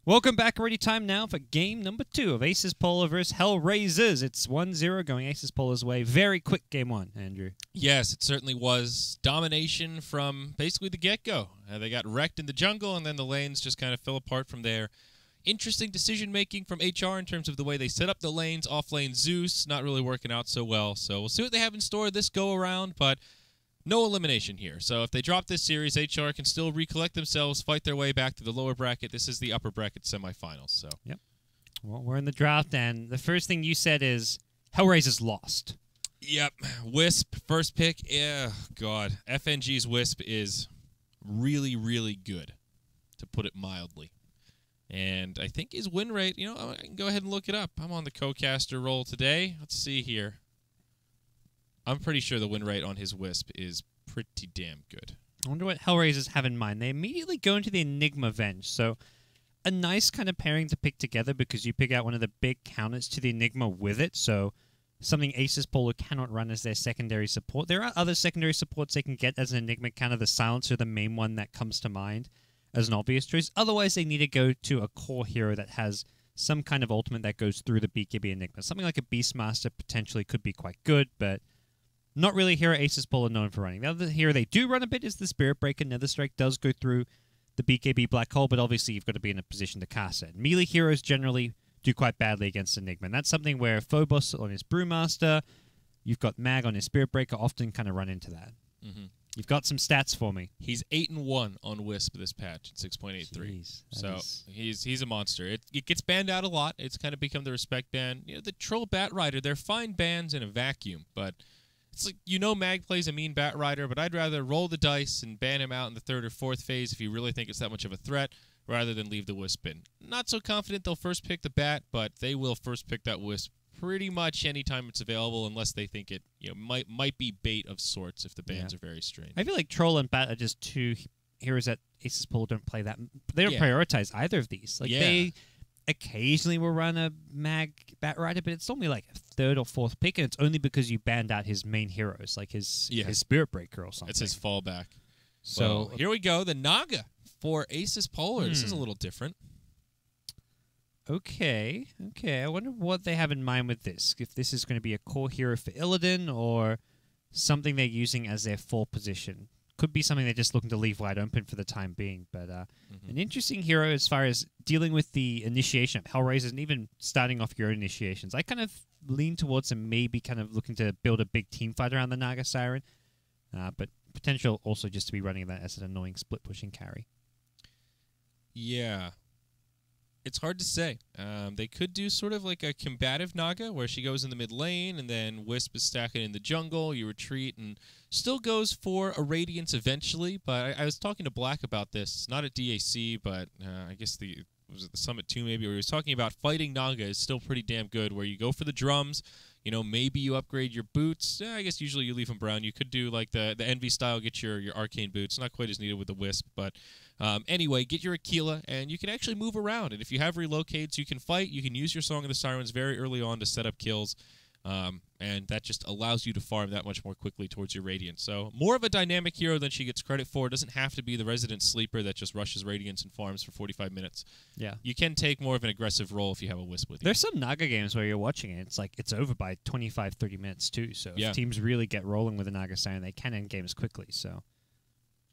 Welcome back. Ready time now for game number 2 of ASUS.Polar vs. HellRaisers. It's 1-0 going ASUS.Polar's way. Very quick game 1, Andrew. Yes, it certainly was. Domination from basically the get-go. They got wrecked in the jungle, and then the lanes just kind of fell apart from there. Interesting decision-making from HR in terms of the way they set up the lanes. Off-lane Zeus, not really working out so well. So we'll see what they have in store this go-around, but no elimination here. So if they drop this series, HR can still recollect themselves, fight their way back to the lower bracket. This is the upper bracket semifinals. So yep. Well, we're in the draft, and the first thing you said is HellRaisers lost. Yep. Wisp, first pick. Yeah, God. FNG's Wisp is really, really good, to put it mildly. And I think his win rate, I can go ahead and look it up. I'm on the co-caster roll today. Let's see here. I'm pretty sure the win rate on his Wisp is pretty damn good. I wonder what HellRaisers have in mind. They immediately go into the Enigma Venge, so a nice kind of pairing to pick together because you pick out one of the big counters to the Enigma with it, so something ASUS.Polar cannot run as their secondary support. There are other secondary supports they can get as an Enigma counter. The Silencer, the main one that comes to mind as an obvious choice. Otherwise, they need to go to a core hero that has some kind of ultimate that goes through the BKB Enigma. Something like a Beastmaster potentially could be quite good, but not really a hero ASUS.Polar known for running. The other hero they do run a bit is the Spirit Breaker. Netherstrike does go through the BKB Black Hole, but obviously you've got to be in a position to cast it. Melee heroes generally do quite badly against Enigma, and that's something where Phobos on his Brewmaster, you've got Mag on his Spirit Breaker, often kind of run into that. Mm-hmm. You've got some stats for me. He's 8-1 on Wisp this patch at 6.83. So he's a monster. It gets banned out a lot. It's kind of become the respect ban. The Troll Bat Rider, they're fine bans in a vacuum, but it's like, Mag plays a mean Bat Rider, but I'd rather roll the dice and ban him out in the 3rd or 4th phase if you really think it's that much of a threat, rather than leave the Wisp in. Not so confident they'll first pick the Bat, but they will first pick that Wisp pretty much anytime it's available, unless they think it might be bait of sorts if the bans are very strange. I feel like Troll and Bat are just two heroes that ASUS.Polar don't play that. They don't prioritize either of these. Like they occasionally will run a Mag Bat Rider, but it's only like a 3rd or 4th pick, and it's only because you banned out his main heroes, like his Spirit Breaker or something. It's his fallback. So well, here we go. The Naga for ASUS.Polar. This is a little different. Okay. I wonder what they have in mind with this. If this is going to be a core hero for Illidan or something they're using as their 4th position. Could be something they're just looking to leave wide open for the time being. But an interesting hero as far as dealing with the initiation of HellRaisers and even starting off your own initiations. I kind of lean towards them maybe kind of looking to build a big team fight around the Naga Siren. But potential also just to be running that as an annoying split-pushing carry. Yeah. It's hard to say. They could do sort of like a combative Naga where she goes in the mid lane and then Wisp is stacking in the jungle, you retreat, and still goes for a Radiance eventually. But I was talking to Black about this, not at DAC, but I guess was it the Summit 2 maybe, where he was talking about fighting Naga is still pretty damn good, where you go for the drums, maybe you upgrade your boots. I guess usually you leave them brown. You could do like the Envy style, get your Arcane boots. Not quite as needed with the Wisp, but anyway, get your Aquila, and you can actually move around. And if you have relocates, you can fight. You can use your Song of the Sirens very early on to set up kills, and that just allows you to farm that much more quickly towards your Radiance. So more of a dynamic hero than she gets credit for. It doesn't have to be the resident sleeper that just rushes Radiance and farms for 45 minutes. Yeah. You can take more of an aggressive role if you have a Wisp with you. There's some Naga games where you're watching it, it's like it's over by 25, 30 minutes too. So if teams really get rolling with a Naga Siren, they can end games quickly. So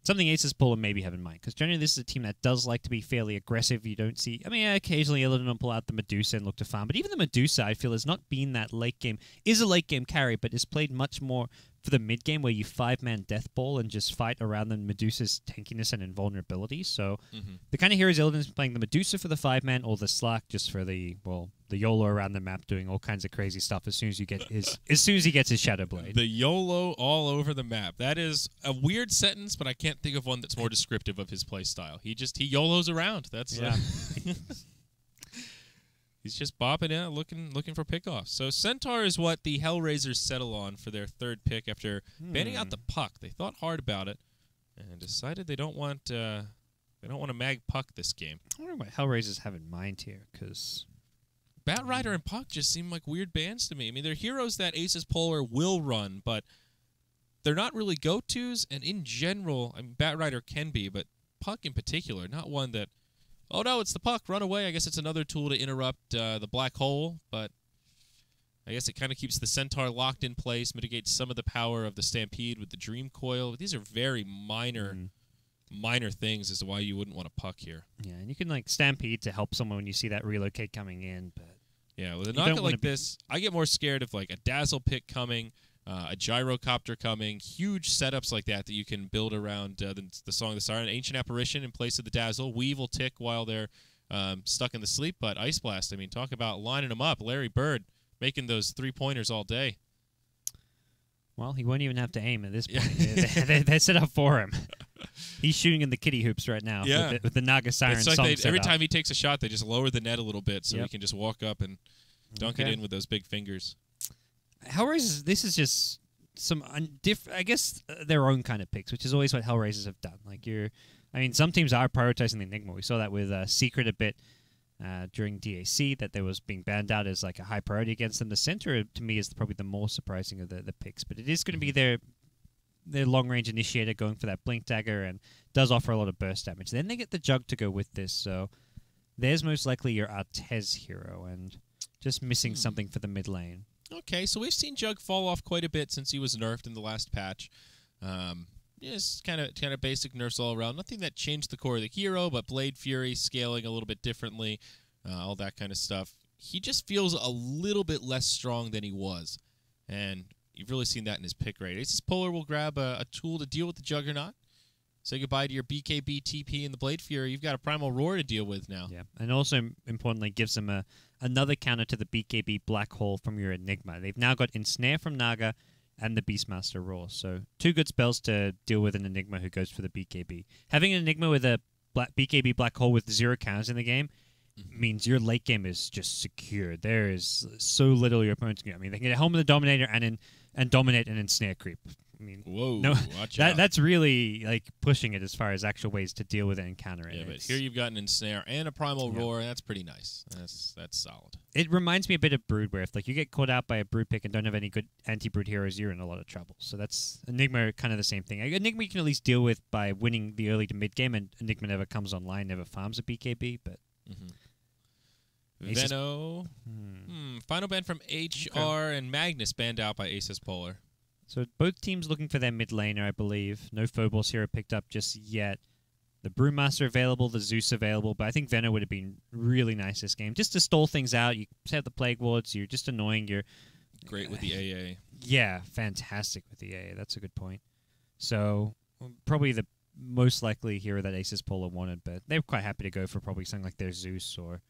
something ASUS.Polar maybe have in mind, because generally this is a team that does like to be fairly aggressive. You don't see, occasionally Illidan will pull out the Medusa and look to farm, but even the Medusa, I feel, has not been that late game. Is a late game carry, but is played much more for the mid game, where you 5-man death ball and just fight around the Medusa's tankiness and invulnerability. So the kind of heroes Illidan's playing the Medusa for the 5-man, or the Slack just for the YOLO around the map, doing all kinds of crazy stuff as soon as he gets his Shadow Blade. The YOLO all over the map. That is a weird sentence, but I can't think of one that's more descriptive of his play style. He YOLOs around. That's he's just bopping out, looking for pickoffs. So Centaur is what the HellRaisers settle on for their 3rd pick after banning out the Puck. They thought hard about it and decided they don't want to mag Puck this game. I wonder what HellRaisers have in mind here, because Bat Rider and Puck just seem like weird bans to me. I mean, they're heroes that ASUS.Polar will run, but they're not really go-tos, and in general, Bat Rider can be, but Puck in particular, not one that Oh, no, it's the puck. Run away. I guess it's another tool to interrupt the black hole, but I guess it kind of keeps the Centaur locked in place, mitigates some of the power of the Stampede with the Dream Coil. These are very minor things as to why you wouldn't want a puck here. Yeah, and you can, like, Stampede to help someone when you see that relocate coming in, but... Yeah, with a Naga like this, I get more scared of, like, a Dazzle Pick coming, a Gyrocopter coming, huge setups like that you can build around the Song of the Siren. Ancient Apparition in place of the Dazzle. Weave will tick while they're stuck in the sleep, but Ice Blast, I mean, talk about lining them up. Larry Bird making those three-pointers all day. Well, he won't even have to aim at this point. They're set up for him. He's shooting in the kitty hoops right now with the Naga Siren it's like song every time he takes a shot, they just lower the net a little bit so he can just walk up and dunk it in with those big fingers. HellRaisers, this is just some I guess their own kind of picks, which is always what HellRaisers have done. Like I mean, some teams are prioritizing the Enigma. We saw that with Secret a bit during DAC, that there was being banned out as like a high priority against them. The Center, to me, is probably the more surprising of the picks, but it is going to be their long-range initiator going for that Blink Dagger and does offer a lot of burst damage. Then they get the Jug to go with this, so there's most likely your Artez hero and just missing something for the mid lane. Okay, so we've seen Jug fall off quite a bit since he was nerfed in the last patch. Just kind of basic nerfs all around. Nothing that changed the core of the hero, but Blade Fury scaling a little bit differently, all that kind of stuff. He just feels a little bit less strong than he was, and you've really seen that in his pick rate. ASUS.Polar will grab a tool to deal with the Juggernaut. Say goodbye to your BKB, TP, and the Blade Fury. You've got a Primal Roar to deal with now. Yeah, and also, importantly, gives them another counter to the BKB Black Hole from your Enigma. They've now got Ensnare from Naga and the Beastmaster Roar. So, two good spells to deal with an Enigma who goes for the BKB. Having an Enigma with a BKB Black Hole with 0 counters in the game means your late game is just secure. There is so little your opponents can do. I mean, they can get home with the Dominator and dominate and ensnare creep. I mean, whoa, no, watch out. That's really like pushing it as far as actual ways to deal with it and counter it. Yeah, but here you've got an Ensnare and a Primal Roar, and that's pretty nice. That's solid. It reminds me a bit of Brood, where if like you get caught out by a Brood pick and don't have any good anti-Brood heroes, you're in a lot of trouble. So that's Enigma, kind of the same thing. Enigma you can at least deal with by winning the early to mid game, and Enigma never comes online, never farms a BKB, but. Venno. Final ban from HR and Magnus banned out by ASUS.Polar. So both teams looking for their mid laner, I believe. No Phobos hero picked up just yet. The Brewmaster available, the Zeus available, but I think Venno would have been really nice this game. Just to stall things out, you set the Plague Wards, you're just annoying. You're great with the AA. Yeah, fantastic with the AA. That's a good point. So probably the most likely hero that ASUS.Polar wanted, but they're quite happy to go for probably something like their Zeus or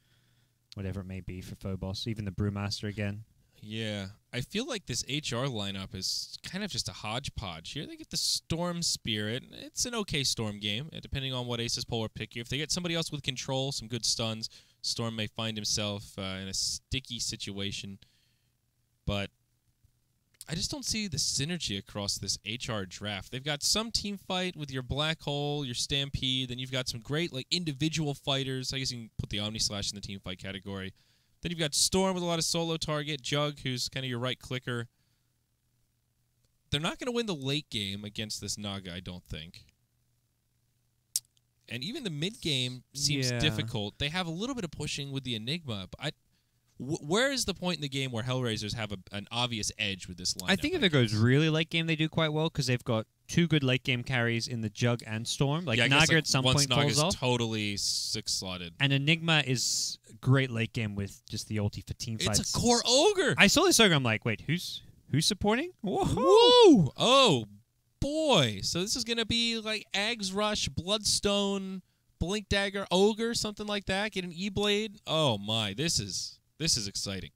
whatever it may be for Phobos, even the Brewmaster again. Yeah, I feel like this HR lineup is kind of just a hodgepodge. Here they get the Storm Spirit. It's an okay Storm game, depending on what ASUS.Polar pick you. If they get somebody else with control, some good stuns, Storm may find himself in a sticky situation. But I just don't see the synergy across this HR draft. They've got some team fight with your Black Hole, your Stampede, then you've got some great like individual fighters. I guess you can put the Omnislash in the team fight category. Then you've got Storm with a lot of solo target, Jug, who's kind of your right clicker. They're not going to win the late game against this Naga, I don't think. And even the mid game seems difficult. They have a little bit of pushing with the Enigma, but where is the point in the game where HellRaisers have an obvious edge with this lineup? I think if it goes really late game, they do quite well because they've got 2 good late game carries in the Jug and Storm. Like Naga at some point falls off. Totally 6-slotted. And Enigma is great late game with just the ulti for team fights. It's a core ogre. I saw this ogre. I'm like, wait, who's supporting? Whoa! Oh boy! So this is gonna be like Ags Rush, Bloodstone, Blink Dagger, Ogre, something like that. Get an E-Blade. Oh my! This is exciting.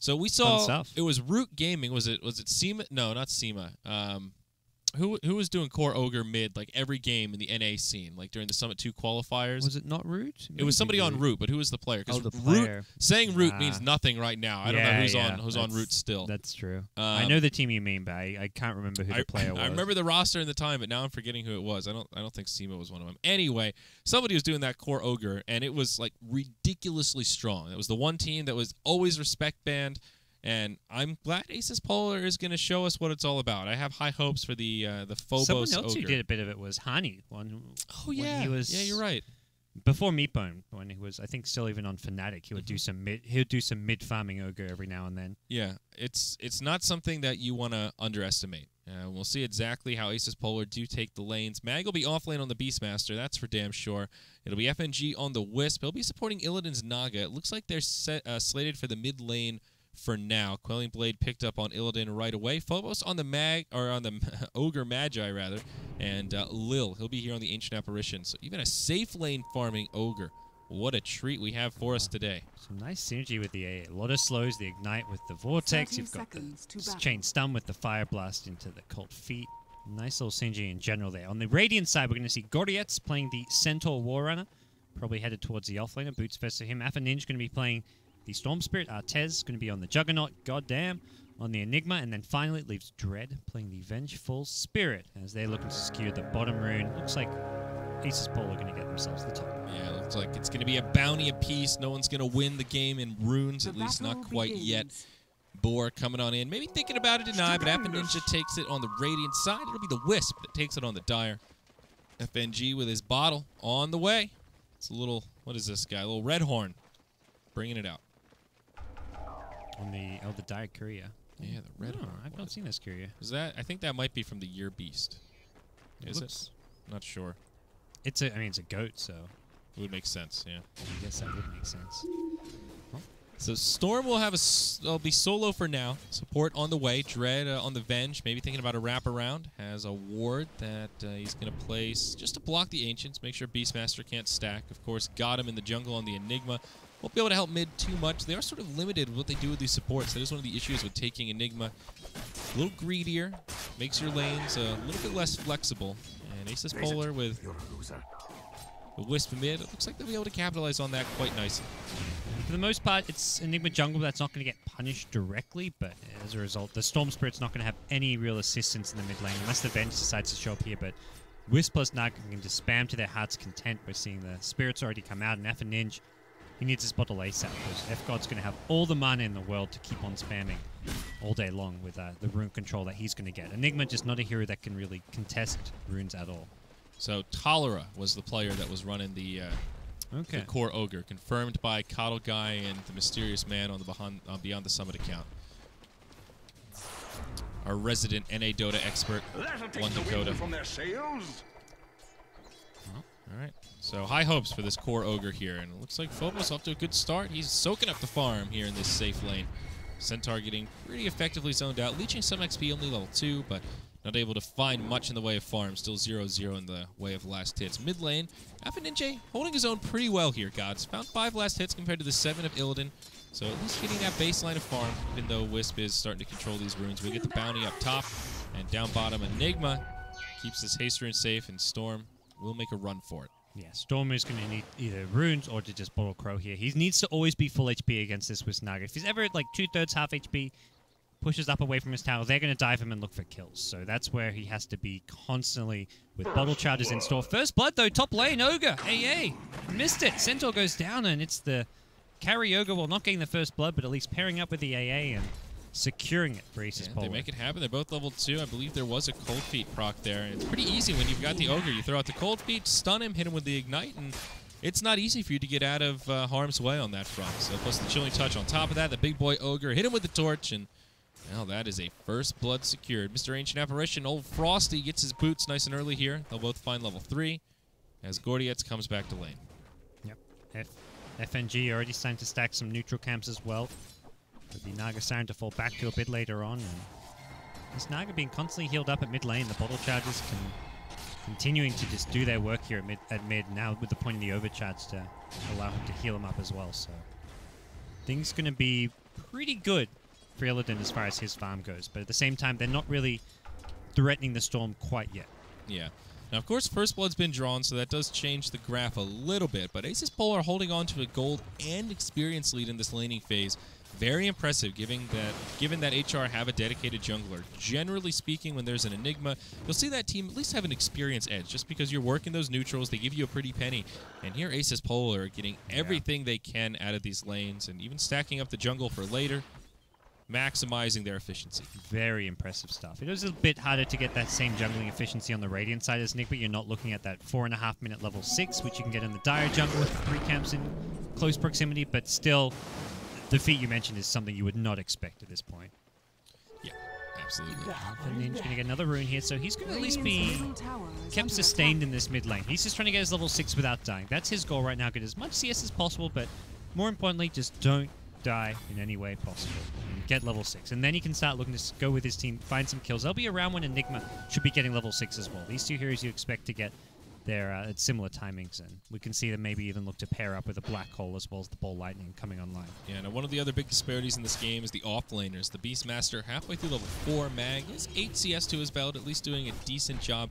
So we saw it was Root Gaming. Was it SEMA? No, not SEMA. Who was doing core ogre mid like every game in the NA scene, like during the Summit 2 qualifiers? Was it not Root? It was somebody on Root, but who was the player? Oh, the player. Saying Root means nothing right now. I don't know who's on Root still. That's true. I know the team you mean, but I can't remember who the player was. I remember the roster and the time, but now I'm forgetting who it was. I don't think SEMA was one of them. Anyway, somebody was doing that core ogre, and it was like ridiculously strong. It was the one team that was always respect banned. And I'm glad ASUS.Polar is going to show us what it's all about. I have high hopes for the Phobos Someone else ogre. who did a bit of it was Hani. Yeah, you're right. before Meatbone, when he was, I think, still even on Fnatic, he would do some mid farming ogre every now and then. Yeah, it's not something that you want to underestimate. We'll see exactly how ASUS.Polar do take the lanes. Mag will be off lane on the Beastmaster, that's for damn sure. It'll be FNG on the Wisp. He'll be supporting Illidan's Naga. It looks like they're slated for the mid lane for now. Quelling Blade picked up on Illidan right away. Phobos on the Ogre Magi rather, and Lil. He'll be here on the Ancient Apparition. So even a safe lane farming Ogre. What a treat we have for us today. Some nice synergy with the AA. A lot of slows, the Ignite with the Vortex. You've got the Chain Stun with the Fire Blast into the Cold Feet. Nice little synergy in general there. On the Radiant side, we're going to see GoDz playing the Centaur Warrunner. Probably headed towards the offlaner. Boots first to him. Alpha Ninja going to be playing the Storm Spirit. Artez going to be on the Juggernaut. Goddamn. On the Enigma. And then finally it leaves Dread playing the Vengeful Spirit as they're looking to secure the bottom rune. Looks like ASUS.Polar are going to get themselves the top. Yeah, it looks like it's going to be a bounty apiece. No one's going to win the game in runes, at least not quite yet. Boar coming on in. Maybe thinking about it, deny, but Alpha Ninja takes it on the Radiant side. It'll be the Wisp that takes it on the Dire. FNG with his bottle on the way. It's a little, what is this guy? A little Red Horn. Bringing it out. On the, the Dire Courier. Yeah, the Red Horn. I've not seen this Courier. Is that, I think that might be from the Year Beast. Is it? Not sure. It's a, I mean, it's a goat, so it would make sense, yeah. I guess that would make sense. Oh. So Storm will have will be solo for now. Support on the way. Dread on the Venge. Maybe thinking about a wraparound. Has a ward that he's going to place just to block the Ancients. Make sure Beastmaster can't stack. Of course, got him in the jungle on the Enigma. Won't be able to help mid too much. They are sort of limited with what they do with these supports. That is one of the issues with taking Enigma. A little greedier. Makes your lanes a little bit less flexible. And ASUS.Polar with the Wisp mid, it looks like they'll be able to capitalize on that quite nicely. For the most part, it's Enigma jungle that's not going to get punished directly, but as a result, the Storm Spirit's not going to have any real assistance in the mid lane, unless the Venge decides to show up here, but Wisp plus Naga can just spam to their heart's content. We're seeing the Spirits already come out, and Alpha Ninja, he needs his bottle ASAP, because F-God's going to have all the mana in the world to keep on spamming all day long with the rune control that he's going to get. Enigma just not a hero that can really contest runes at all. So Tolera was the player that was running the core Ogre, confirmed by Coddle Guy and the Mysterious Man on the Beyond the Summit account. Our resident NA Dota expert, One Dakota. From their sails. Well, all right. So high hopes for this core Ogre here, and it looks like Phobos off to a good start. He's soaking up the farm here in this safe lane. Centaur getting pretty effectively zoned out, leeching some XP, only level 2, but not able to find much in the way of farm. Still 0-0 in the way of last hits. Mid lane, Alpha Ninja holding his own pretty well here, GoDz. Found 5 last hits compared to the 7 of Illidan. So at least getting that baseline of farm, even though Wisp is starting to control these runes. We get the bounty up top, and down bottom, Enigma keeps this haste rune safe, and Storm will make a run for it. Yeah, Storm is going to need either runes or to just bottle Crow here. He needs to always be full HP against this Wisp Naga. If he's ever at like 2/3 half HP, pushes up away from his tower, they're going to dive him and look for kills. So that's where he has to be constantly with bottle charges in store. First blood though, top lane, Ogre, AA, missed it. Centaur goes down, and it's the carry Ogre, well, not getting the first blood, but at least pairing up with the AA and securing it for ASUS.Polar. They make it happen. They're both level 2. I believe there was a Cold Feet proc there. And it's pretty easy when you've got the Ogre. You throw out the Cold Feet, stun him, hit him with the Ignite, and it's not easy for you to get out of harm's way on that front. So plus the Chilling Touch on top of that, the big boy Ogre, hit him with the Torch, and now that is a first blood secured. Mr. Ancient Apparition, old Frosty, gets his boots nice and early here. They'll both find level 3 as GoDz comes back to lane. Yep. FNG already starting to stack some neutral camps as well. With the Naga starting to fall back to a bit later on. And this Naga being constantly healed up at mid lane. The bottle charges continuing to just do their work here at mid. Now with the point of the overcharge to allow him to heal him up as well. So things going to be pretty good for Illidan as far as his farm goes. But at the same time, they're not really threatening the Storm quite yet. Yeah. Now, of course, First Blood's been drawn, so that does change the graph a little bit. But ASUS.Polar holding on to a gold and experience lead in this laning phase. Very impressive, given that HR have a dedicated jungler. Generally speaking, when there's an Enigma, you'll see that team at least have an experience edge. Just because you're working those neutrals, they give you a pretty penny. And here, ASUS.Polar are getting everything they can out of these lanes, and even stacking up the jungle for later. maximizing their efficiency. Very impressive stuff. It was a bit harder to get that same jungling efficiency on the Radiant side as Nick, but you're not looking at that 4.5 minute level 6, which you can get in the Dire jungle with 3 camps in close proximity, but still, the feat you mentioned is something you would not expect at this point. Yeah, absolutely. And then he's going to get another rune here, so he's going to at least be kept sustained in this mid lane. He's just trying to get his level 6 without dying. That's his goal right now, get as much CS as possible, but more importantly, just don't die in any way possible and get level 6, and then he can start looking to go with his team, find some kills. They'll be around when Enigma should be getting level 6 as well. These two heroes you expect to get there at similar timings, and we can see them maybe even look to pair up with a Black Hole as well as the Ball Lightning coming online. Yeah, now one of the other big disparities in this game is the offlaners. The Beastmaster halfway through level 4, Mag is 8 CS to his belt, at least doing a decent job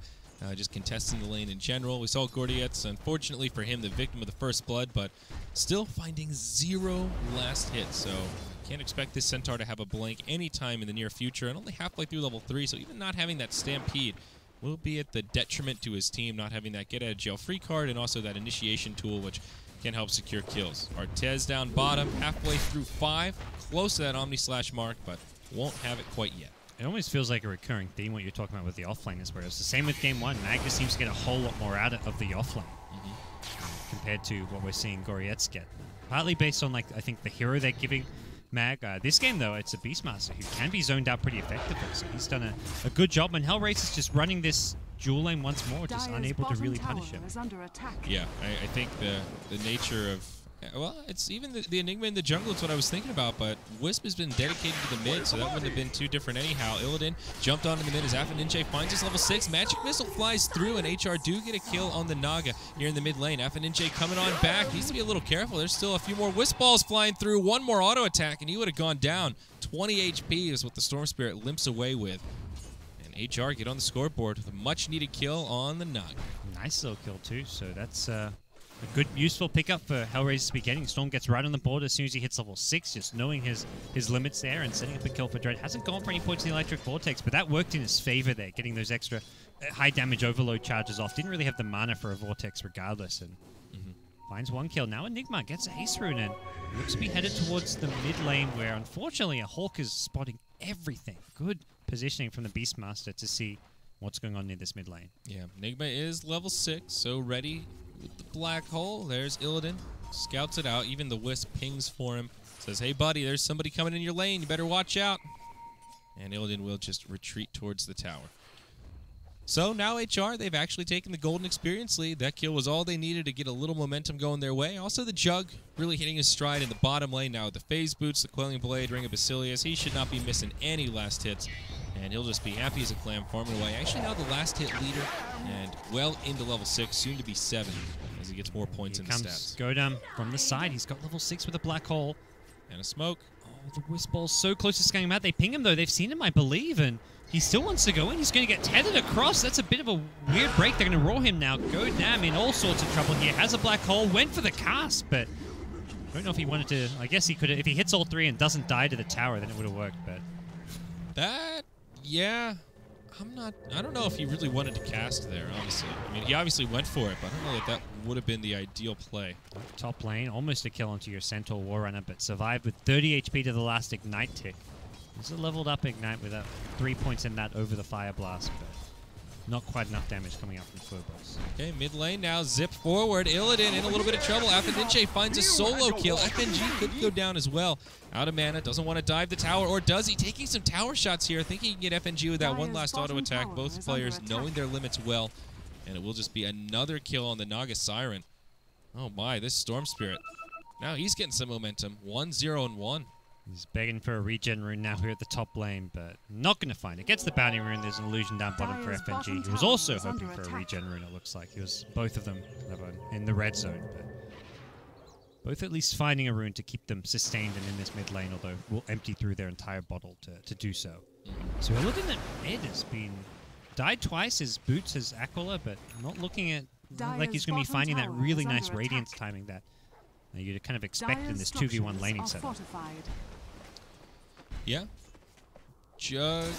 just contesting the lane in general. We saw GoDz, unfortunately for him, the victim of the first blood, but still finding 0 last hits, so can't expect this Centaur to have a blank anytime in the near future, and only halfway through level 3, so even not having that Stampede will be at the detriment to his team, not having that get-out-of-jail-free card and also that initiation tool, which can help secure kills. Artez down bottom, halfway through 5, close to that Omni-Slash mark, but won't have it quite yet. It almost feels like a recurring theme what you're talking about with the offlaners, where it's the same with Game 1. Mag just seems to get a whole lot more out of the offlane compared to what we're seeing GoDz get. Partly based on, like, I think the hero they're giving Mag. This game, though, it's a Beastmaster who can be zoned out pretty effectively, so he's done a good job, and HellRaisers just running this dual lane once more, just unable to really punish him. Yeah, I think the nature of... Well, it's even the Enigma in the jungle is what I was thinking about, but Wisp has been dedicated to the mid, so that wouldn't have been too different anyhow. Illidan jumped on in the mid as Aphrodite finds his level 6. Magic Missile flies through, and HR do get a kill on the Naga here in the mid lane. Aphrodite coming on back. Needs to be a little careful. There's still a few more Wisp balls flying through. One more auto attack, and he would have gone down. 20 HP is what the Storm Spirit limps away with. And HR get on the scoreboard with a much-needed kill on the Naga. Nice little kill, too, so that's... a good, useful pickup for HellRaisers to be getting. Storm gets right on the board as soon as he hits level 6, just knowing his limits there and setting up a kill for Dread. Hasn't gone for any points in the Electric Vortex, but that worked in his favor there, getting those extra high damage overload charges off. Didn't really have the mana for a Vortex regardless, and finds one kill. Now Enigma gets a haste rune and looks to be headed towards the mid lane, where unfortunately a Hawk is spotting everything. Good positioning from the Beastmaster to see what's going on near this mid lane. Yeah, Enigma is level 6, so ready with the Black Hole. There's Illidan. Scouts it out. Even the Wisp pings for him. Says, hey, buddy, there's somebody coming in your lane. You better watch out. And Illidan will just retreat towards the tower. So now HR, they've actually taken the Golden Experience lead. That kill was all they needed to get a little momentum going their way. Also, the Jug really hitting his stride in the bottom lane now with the Phase Boots, the Quelling Blade, Ring of Basilius. He should not be missing any last hits. And he'll just be happy as a clam farming away. Actually, now the last hit leader, and well into level 6, soon to be 7, as he gets more points in the stats. GoDz from the side. He's got level 6 with a Black Hole. And a smoke. Oh, the Wisp Ball's so close to scanning him out. They ping him, though. They've seen him, I believe, and he still wants to go in. He's going to get tethered across. That's a bit of a weird break. They're going to roar him now. GoDz in all sorts of trouble here. Has a Black Hole. Went for the cast, but I don't know if he wanted to. I guess he could have. If he hits all 3 and doesn't die to the tower, then it would have worked, but... Yeah, I don't know if he really wanted to cast there, honestly. I mean, he obviously went for it, but I don't know that would have been the ideal play. Top lane, almost a kill onto your Centaur Warrunner, but survived with 30 HP to the last Ignite tick. This is a leveled up Ignite with 3 points in that over the Fire Blast, but not quite enough damage coming out from Phobos. Okay, mid lane now, zip forward. Illidan in a little bit of trouble. Aphrodite finds a solo kill. FNG could go down as well. Out of mana, doesn't want to dive the tower, or does he? Taking some tower shots here. Thinking he can get FNG with that one last auto attack. Both players knowing their limits well, and it will just be another kill on the Naga Siren. Oh my, this Storm Spirit. Now he's getting some momentum. 1-0-1. He's begging for a regen rune now here at the top lane, but not going to find it. Gets the bounty rune. There's an illusion down bottom for FNG. He was also hoping for a regen rune, it looks like. He was both of them in the red zone, but both at least finding a rune to keep them sustained and in this mid lane, although will empty through their entire bottle to do so. So we're looking at mid has been died twice. His boots, his Aquila, but not looking at like he's going to be finding that really nice Radiance timing that you'd kind of expect in this 2v1 laning setup. Yeah. Jug.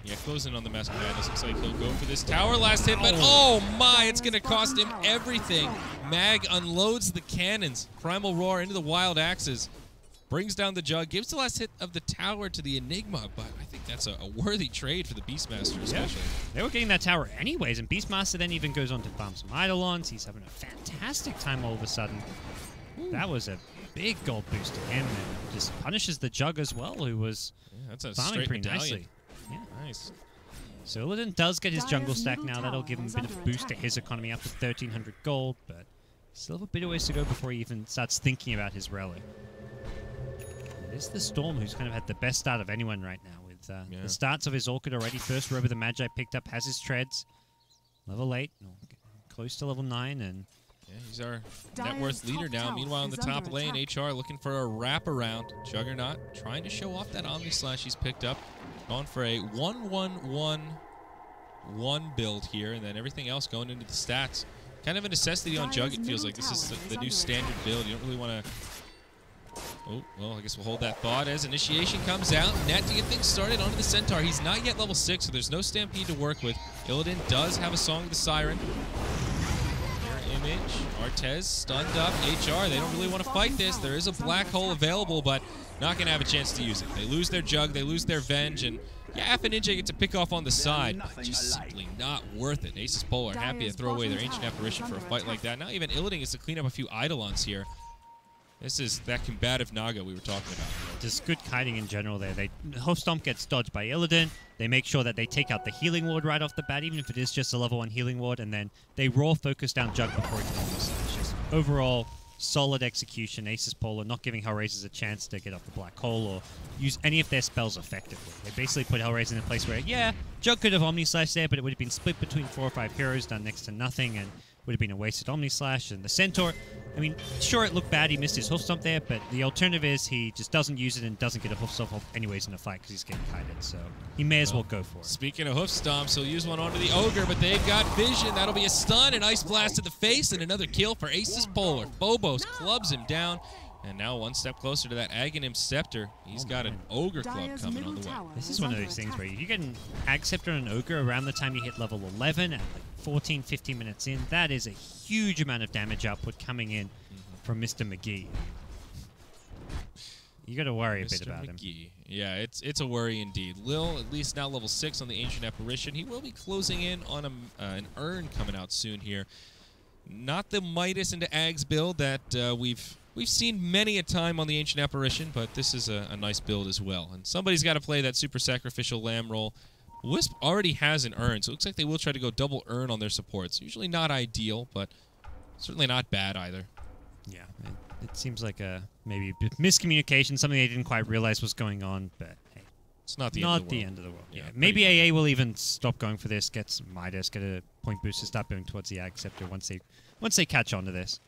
Yeah, closing on the Mask of Madness. Looks like he'll go for this tower last hit, but oh my, it's going to cost him everything. Mag unloads the cannons. Primal Roar into the Wild Axes. brings down the jug, gives the last hit of the tower to the Enigma, but I think that's a worthy trade for the Beastmaster especially. Yeah. They were getting that tower anyways, and Beastmaster then even goes on to farm some Eidolons. He's having a fantastic time all of a sudden. Ooh. That was a big gold boost to him, and just punishes the jug as well, who was farming pretty nicely. Yeah. Nice. So Illidan does get his jungle stack now. That'll give him a bit of boost to his economy up to 1,300 gold, but still have a bit of ways to go before he even starts thinking about his relic. It is the Storm who's kind of had the best start of anyone right now with the starts of his Orchid already. First Rover the Magi picked up, has his treads. Level 8, close to level 9, and yeah, he's our net worth leader now. Meanwhile, in the top lane, HR looking for a wraparound. Juggernaut trying to show off that Omni Slash he's picked up. Going for a 1-1-1-1 build here, and then everything else going into the stats. Kind of a necessity on Jug, it feels like. This is the new standard build. You don't really want to... Oh, well, I guess we'll hold that thought as Initiation comes out. Net to get things started onto the Centaur. He's not yet level 6, so there's no Stampede to work with. Illidan does have a Song of the Siren. Image, Artez stunned up. HR, they don't really want to fight this. There is a black hole available, but not going to have a chance to use it. They lose their Jug, they lose their Venge, and yeah, Alpha Ninja get to pick off on the side, but just simply not worth it. ASUS.Polar happy to throw away their Ancient Apparition for a fight like that. Now even Illidan gets to clean up a few Eidolons here. This is that combative Naga we were talking about. Just good kiting in general there. Hoof Stomp gets dodged by Illidan. They make sure that they take out the Healing Ward right off the bat, even if it is just a level 1 Healing Ward, and then they raw focus down Jug before he can use it. It's just overall solid execution. ASUS.Polar not giving HellRaisers a chance to get off the black hole or use any of their spells effectively. They basically put HellRaisers in a place where, yeah, Jug could have Omni Slash there, but it would have been split between 4 or 5 heroes, done next to nothing, and would have been a wasted Omni Slash. And the Centaur, I mean, sure, it looked bad. He missed his Hoof Stomp there, but the alternative is he just doesn't use it and doesn't get a Hoof Stomp anyways in a fight because he's getting kited. So he may as well go for it. Speaking of Hoof Stomps, he'll use one onto the Ogre, but they've got vision. That'll be a stun, an Ice Blast to the face, and another kill for ASUS.Polar. Phobos clubs him down. And now one step closer to that Aghanim Scepter. He's got an Ogre Club coming on the way. This is one of those things where you get an Ag Scepter and an Ogre around the time you hit level 11 at like 14, 15 minutes in. That is a huge amount of damage output coming in from Mr. McGee. You got to worry a bit about him. Yeah, it's a worry indeed. Lil, at least now level 6 on the Ancient Apparition. He will be closing in on an Urn coming out soon here. Not the Midas into Ags build that we've seen many a time on the Ancient Apparition, but this is a nice build as well. And somebody's got to play that super sacrificial Lamb role. Wisp already has an Urn, so it looks like they will try to go double Urn on their supports. Usually not ideal, but certainly not bad either. Yeah, it seems like maybe a miscommunication, something they didn't quite realize was going on, but hey. It's not the end of the world. Yeah, maybe AA will even stop going for this, get some Midas, get a point boost to start going towards the Ag Scepter once they catch on to this.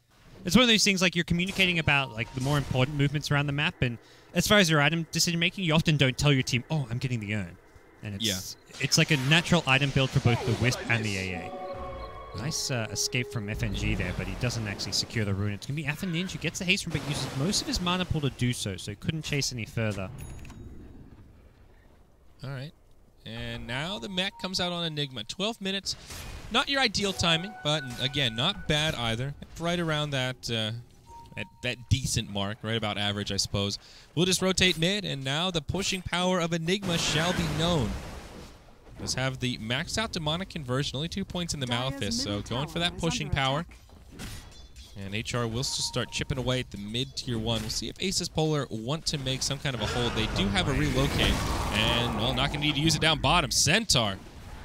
It's one of those things like you're communicating about like the more important movements around the map, and as far as your item decision making, you often don't tell your team, "Oh, I'm getting the Urn," and it's like a natural item build for both the Wisp and the AA. Nice escape from FNG there, but he doesn't actually secure the rune. It's gonna be Alpha Ninja who gets the haste rune, but uses most of his mana pool to do so, so he couldn't chase any further. All right, and now the mech comes out on Enigma. 12 minutes. Not your ideal timing, but again, not bad either. Right around that decent mark, right about average, I suppose. We'll just rotate mid, and now the pushing power of Enigma shall be known. Does have the maxed out demonic conversion, only 2 points in the Malefice, so going for that pushing power. And HR will just start chipping away at the mid-tier 1. We'll see if ASUS.Polar want to make some kind of a hold. They do have a relocate, and, well, not going to need to use it down bottom. Centaur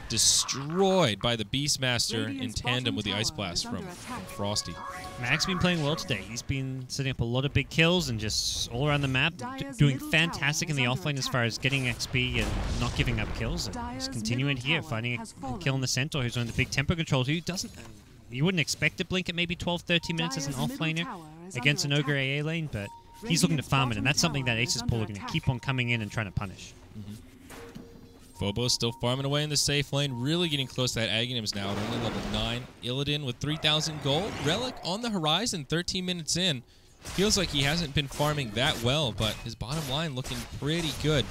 destroyed by the Beastmaster in tandem with the Ice Blast from Frosty. Mac's been playing well today. He's been setting up a lot of big kills and just all around the map, doing fantastic in the offlane as far as getting XP and not giving up kills. And he's continuing here, finding a kill on the Centaur, who's one of the big tempo controls. Who doesn't? You wouldn't expect to blink at maybe 12, 13 minutes as an offlaner against an Ogre AA lane, but he's looking to farm it, and that's something that ASUS.Polar are going to keep on coming in and trying to punish. Phobos still farming away in the safe lane, really getting close to that. Aghanim's now at only level 9. Illidan with 3,000 gold. Relic on the horizon, 13 minutes in. Feels like he hasn't been farming that well, but his bottom line looking pretty good.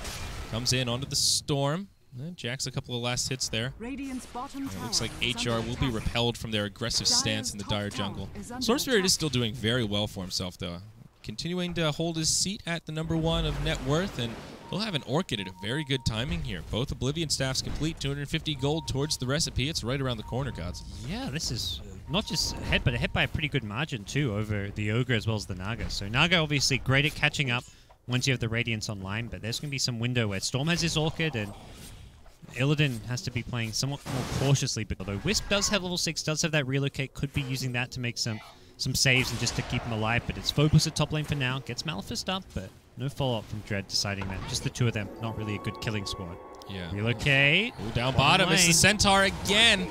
Comes in onto the Storm. Jacks a couple of last hits there. It looks like HR will be repelled from their aggressive stance in the dire jungle. Storm Spirit is still doing very well for himself, though. continuing to hold his seat at the #1 of net worth, and he'll have an Orchid at a very good timing here. Both Oblivion staffs complete, 250 gold towards the recipe. It's right around the corner, GoDz. Yeah, this is not just ahead, but ahead by a pretty good margin, too, over the Ogre as well as the Naga. So Naga obviously great at catching up once you have the Radiance online, but there's going to be some window where Storm has his Orchid, and Illidan has to be playing somewhat more cautiously, but although Wisp does have level 6, does have that relocate, could be using that to make some saves and just to keep him alive, but it's Phobos at top lane for now. Gets Malphist up, but no follow-up from Dread deciding that just the two of them, not really a good killing squad. Yeah. Relocate. Ooh, down bottom. It's the Centaur again.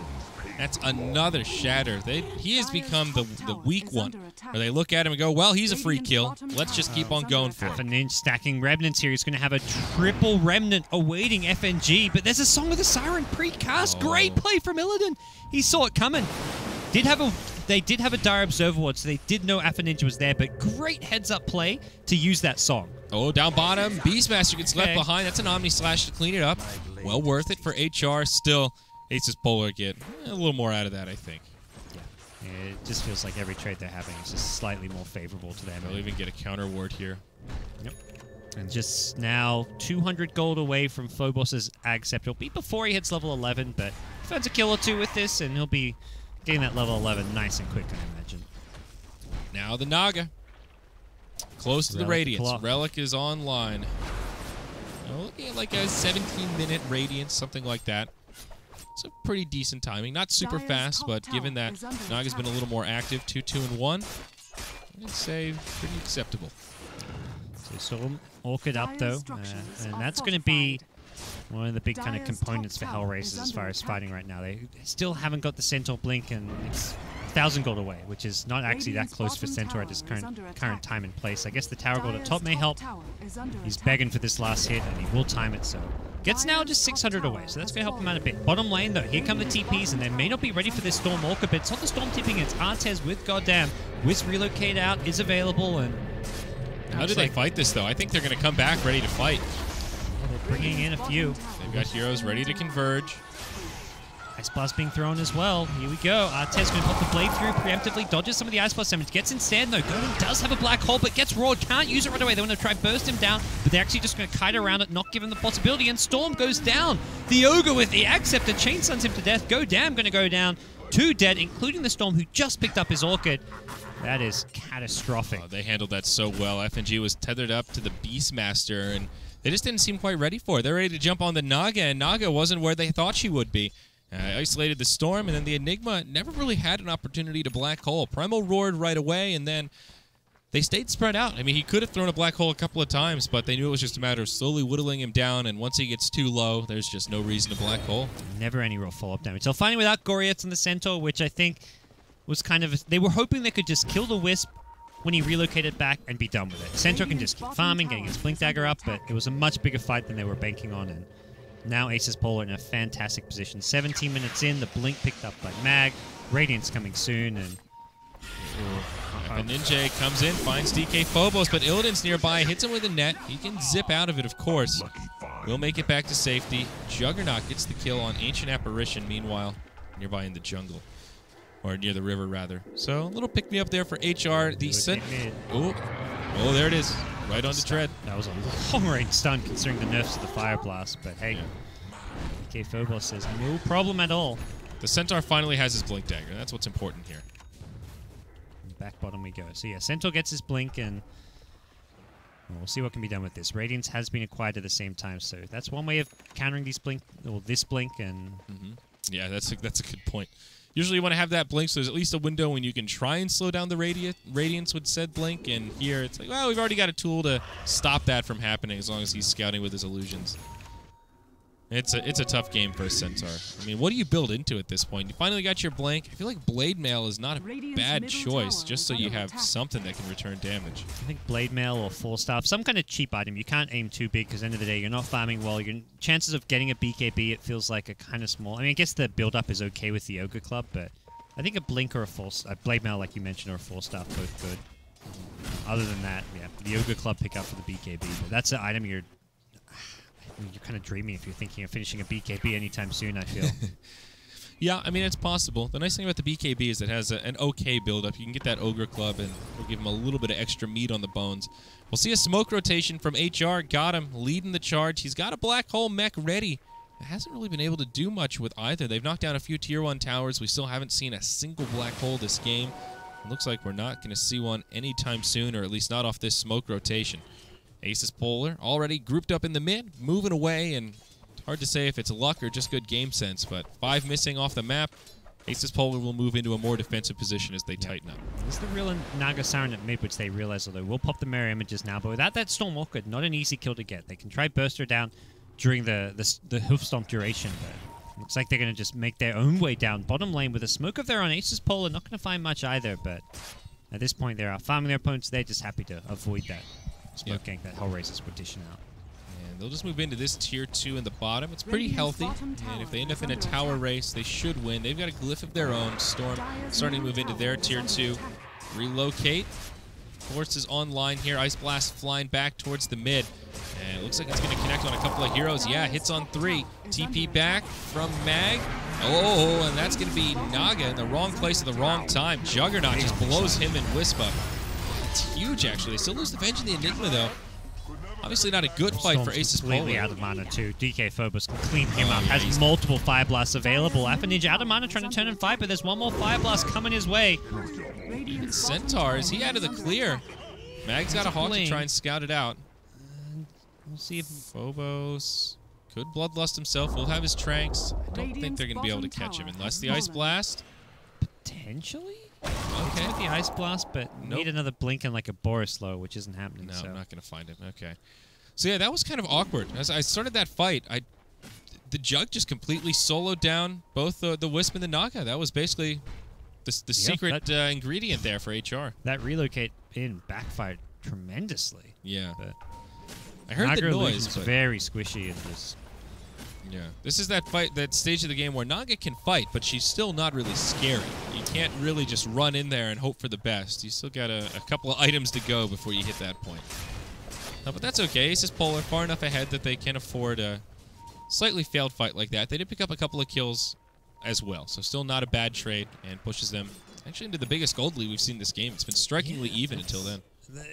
That's another shatter. He has become the weak one, where they look at him and go, well, he's a free kill. Let's just keep on going for it. FNG stacking Remnants here. He's going to have a triple Remnant awaiting FNG, but there's a Song of the Siren pre-cast. Oh. Great play from Illidan. He saw it coming. They did have a Dire Observer Ward, so they did know Ninja was there, but great heads-up play to use that song. Oh, down bottom. Beastmaster gets left behind. That's an Omni Slash to clean it up. Well worth it for HR. Still, ASUS.Polar get a little more out of that, I think. Yeah, it just feels like every trade they're having is just slightly more favorable to them. They'll even get a counter ward here. Yep. And just now 200 gold away from Phobos' Ag Scepter. It'll be before he hits level 11, but he finds a kill or two with this, and he'll be getting that level 11 nice and quick, I imagine. Now the Naga. Close to the Radiance. Relic is online. Looking at like a 17-minute Radiance, something like that. It's a pretty decent timing. Not super fast, but given that Naga's been a little more active, 2-2-1, I'd say pretty acceptable. So Storm Orchid up, though, and that's going to be one of the big kind of components for HellRaisers as far as fighting right now. They still haven't got the Centaur Blink, and it's 1,000 gold away, which is not actually that close for Centaur at this current time and place. I guess the Tower Gold at top may help. He's begging for this last hit, and he will time it, so gets now just 600 away, so that's going to help him out a bit. Bottom lane, though, here come the TPs, and they may not be ready for this Storm Orchid, but it's not the Storm tipping, it's Artez with Goddamn. Wisp Relocate out is available, and how do they fight this, though? I think they're going to come back ready to fight. Yeah, they're bringing in a few. They've got heroes ready to converge. Ice Blast being thrown as well. Here we go. Artez going to pop the blade through, preemptively dodges some of the Ice Blast damage. Gets instead, though. GoDz does have a black hole, but gets roared. Can't use it right away. They want to try burst him down, but they're actually just going to kite around it, not give him the possibility, and Storm goes down. The Ogre with the Acceptor chain stuns him to death. GoDz going to go down. 2 dead, including the Storm, who just picked up his Orchid. That is catastrophic. Oh, they handled that so well. FNG was tethered up to the Beastmaster, and they just didn't seem quite ready for it. They're ready to jump on the Naga, and Naga wasn't where they thought she would be. Isolated the Storm, and then the Enigma never really had an opportunity to black hole. Primal roared right away, and then they stayed spread out. I mean, he could have thrown a black hole a couple of times, but they knew it was just a matter of slowly whittling him down, and once he gets too low, there's just no reason to black hole. Never any real follow-up damage. So finally without Goriets on the Centaur, which I think was kind of... They were hoping they could just kill the Wisp when he relocated back and be done with it. Centaur can just keep farming, getting his Blink Dagger up, but it was a much bigger fight than they were banking on, and now ASUS.Polar in a fantastic position. 17 minutes in, the Blink picked up by Mag. Radiance coming soon, and... Ninja comes in, finds DK Phobos, but Illidan's nearby, hits him with a net. He can zip out of it, of course. We'll make it back to safety. Juggernaut gets the kill on Ancient Apparition, meanwhile, nearby in the jungle. Or near the river, rather. So, a little pick-me-up there for HR. Oh, there it is. Right on the tread. That was a long-range stun, considering the nerfs of the Fire Blast. But hey, DK Phobos says no problem at all. The Centaur finally has his Blink Dagger. That's what's important here. Back bottom we go. So yeah, Centaur gets his Blink, and we'll see what can be done with this. Radiance has been acquired at the same time, so that's one way of countering these Blink, or this Blink, and... Yeah, that's a good point. Usually you want to have that Blink, so there's at least a window when you can try and slow down the Radiance with said Blink, and here it's like, well, we've already got a tool to stop that from happening as long as he's scouting with his illusions. It's a tough game for a Centaur. I mean, what do you build into at this point? You finally got your Blink. I feel like Blade Mail is not a bad choice, just so you have something that can return damage. I think Blade Mail or Full Staff, some kind of cheap item. You can't aim too big, because at the end of the day, you're not farming well. Your chances of getting a BKB, it feels like, are kind of small. I mean, I guess the build-up is okay with the Ogre Club, but I think a Blink or a Blade Mail, like you mentioned, or a Full Staff, both good. Other than that, yeah, the Ogre Club pick up for the BKB, but that's an item you're kind of dreaming if you're thinking of finishing a BKB anytime soon, I feel. Yeah, I mean, it's possible. The nice thing about the BKB is it has an okay build-up. You can get that Ogre Club, and it'll give him a little bit of extra meat on the bones. We'll see a smoke rotation from HR. Got him, leading the charge. He's got a black hole mech ready. It hasn't really been able to do much with either. They've knocked down a few Tier 1 towers. We still haven't seen a single black hole this game. It looks like we're not going to see one anytime soon, or at least not off this smoke rotation. ASUS.Polar already grouped up in the mid, moving away, and hard to say if it's luck or just good game sense, but 5 missing off the map. ASUS.Polar will move into a more defensive position as they tighten up. This is the real Naga Siren at mid, which they realize, although we'll pop the mirror images now, but without that Stormwalker, not an easy kill to get. They can try burst her down during the hoof stomp duration, but looks like they're going to just make their own way down bottom lane with a smoke of their own. ASUS.Polar not going to find much either, but at this point they are farming their opponents. They're just happy to avoid that smoke gank that HellRaisers would dishing out. And they'll just move into this Tier 2 in the bottom. It's pretty healthy, and if they end up in a tower race, they should win. They've got a glyph of their own. Storm starting to move into their Tier 2. Relocate. Force is online here. Ice Blast flying back towards the mid. And it looks like it's going to connect on a couple of heroes. Yeah, hits on 3. TP back from Mag. Oh, and that's going to be Naga in the wrong place at the wrong time. Juggernaut just blows him and Wisp up. It's huge, actually. They still lose the Venge and the Enigma, though. Obviously not a good fight for ASUS.Polar. Completely out of mana, too. DK Phobos can clean him up. Has multiple Fire Blasts available. Alpha Ninja out of mana trying to turn and fight, but there's one more Fire Blast coming his way. Even Centaur, is he out of the clear? Mag's got a Hawk to try and scout it out. We'll see if Phobos could Bloodlust himself. We'll have his Tranks. I don't think they're going to be able to catch him unless the Ice Blast. potentially. Okay. With the Ice Blast, but need another blink and like a Borislow, which isn't happening. No, so. I'm not going to find him. Okay. So yeah, that was kind of awkward. As I started that fight, the Jug just completely soloed down both the Wisp and the Naga. That was basically the secret ingredient there for HR. That relocate in backfired tremendously. Yeah. But I heard the noise. It's very squishy and just. Yeah, this is that stage of the game where Naga can fight, but she's still not really scary. You can't really just run in there and hope for the best. You still got a couple of items to go before you hit that point. But that's okay. ASUS.Polar far enough ahead that they can afford a slightly failed fight like that. They did pick up a couple of kills as well, so still not a bad trade, and pushes them actually into the biggest gold lead we've seen this game. It's been strikingly even until then.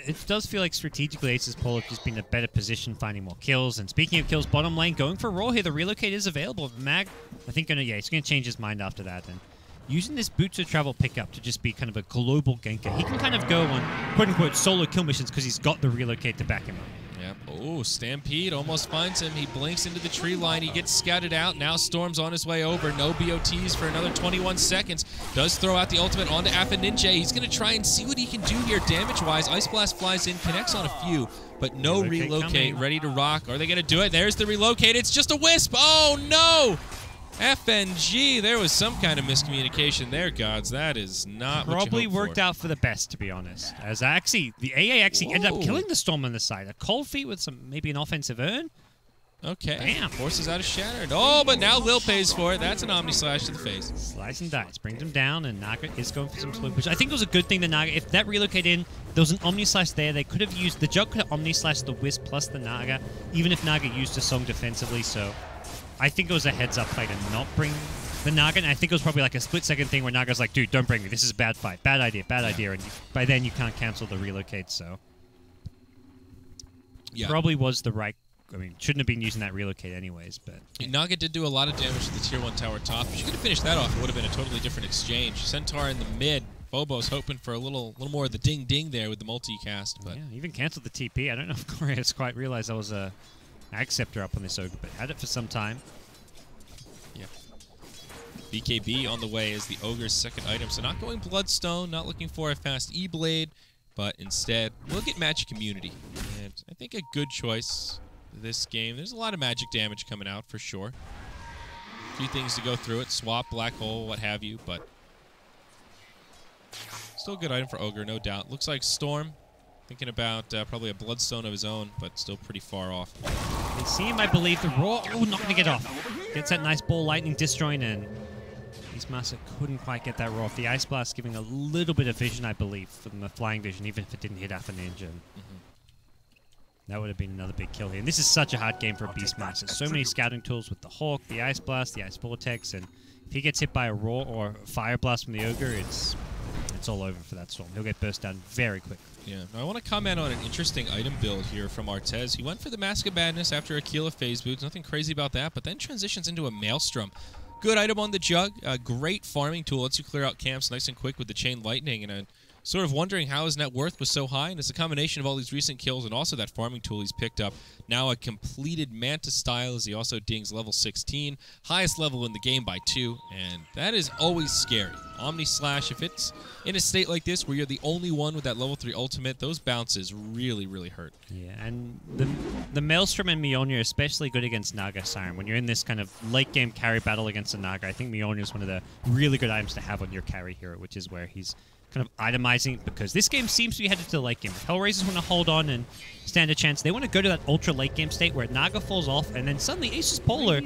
It does feel like strategically ASUS.Polar has been in a better position, finding more kills. And speaking of kills, bottom lane, going for Raw here. The relocate is available. Mag, I think, he's going to change his mind after that. And using this Boots of Travel pickup to just be kind of a global ganker. He can kind of go on quote-unquote solo kill missions because he's got the relocate to back him up. Yep. Oh, Stampede almost finds him. He blinks into the tree line. He gets scouted out. Now Storm's on his way over. No BOTs for another 21 seconds. Does throw out the ultimate onto Alpha Ninja. He's going to try and see what he can do here damage-wise. Ice Blast flies in, connects on a few, but no relocate. Ready to rock. Are they going to do it? There's the relocate. It's just a Wisp. Oh, no! FNG, there was some kind of miscommunication there, GoDz. That is not probably what you worked out for the best, to be honest. As actually, the AA actually ended up killing the Storm on the side. A cold feet with maybe an offensive earn. Okay. Bam. Forces out of Shattered. Oh, but now Lil pays for it. That's an Omni Slash to the face. Slice and dice. Brings him down, and Naga is going for some slow push. I think it was a good thing that Naga, if that relocate in, there was an Omni Slash there. They could have used, the Jug could have Omni Slash the Wisp plus the Naga, even if Naga used a song defensively, so I think it was a heads-up play to not bring the Naga, and I think it was probably like a split-second thing where Naga's like, dude, don't bring me. This is a bad fight. Bad idea, and by then you can't cancel the relocate, so. Yeah. Probably was the right, I mean, shouldn't have been using that relocate anyways, but. Naga did do a lot of damage to the Tier 1 tower top. If she could have finished that off, it would have been a totally different exchange. Centaur in the mid. Phobos hoping for a little more of the ding-ding there with the multicast, but. Yeah, even canceled the TP. I don't know if Korea's quite realized that was a Acceptor up on this Ogre, but had it for some time. Yeah. BKB on the way is the Ogre's second item. So not going Bloodstone, not looking for a fast E-Blade, but instead, look at Magic Immunity. And I think a good choice this game. There's a lot of magic damage coming out for sure. A few things to go through it. Swap, Black Hole, what have you, but still a good item for Ogre, no doubt. Looks like Storm thinking about probably a Bloodstone of his own, but still pretty far off. They see him, I believe. The Raw, oh, not going to get off. Gets that nice ball lightning destroying, and Beastmaster couldn't quite get that Raw off. The Ice Blast giving a little bit of vision, I believe, from the flying vision, even if it didn't hit Alpha Ninja. That would have been another big kill here. And this is such a hard game for a Beastmaster. So many scouting tools with the Hawk, the Ice Blast, the Ice Vortex, and If he gets hit by a Roar or Fire Blast from the Ogre, it's all over for that Storm. He'll get burst down very quick. Yeah, I want to comment on an interesting item build here from Artez. He went for the Mask of Madness after Aquila Phase Boots. Nothing crazy about that, but then transitions into a Maelstrom. Good item on the Jug. A great farming tool. Lets you clear out camps nice and quick with the Chain Lightning. And sort of wondering how his net worth was so high, and it's a combination of all these recent kills and also that farming tool he's picked up. Now a completed Manta style as he also dings level 16, highest level in the game by 2, and that is always scary. Omni Slash, if it's in a state like this where you're the only one with that level 3 ultimate, those bounces really, really hurt. Yeah, and the Maelstrom and Mjolnir are especially good against Naga Siren. When you're in this kind of late game carry battle against a Naga, I think Mjolnir is one of the really good items to have on your carry hero, which is where he's kind of itemizing, because this game seems to be headed to the late game. If HellRaisers want to hold on and stand a chance, they want to go to that ultra late game state where Naga falls off, and then suddenly ASUS.Polar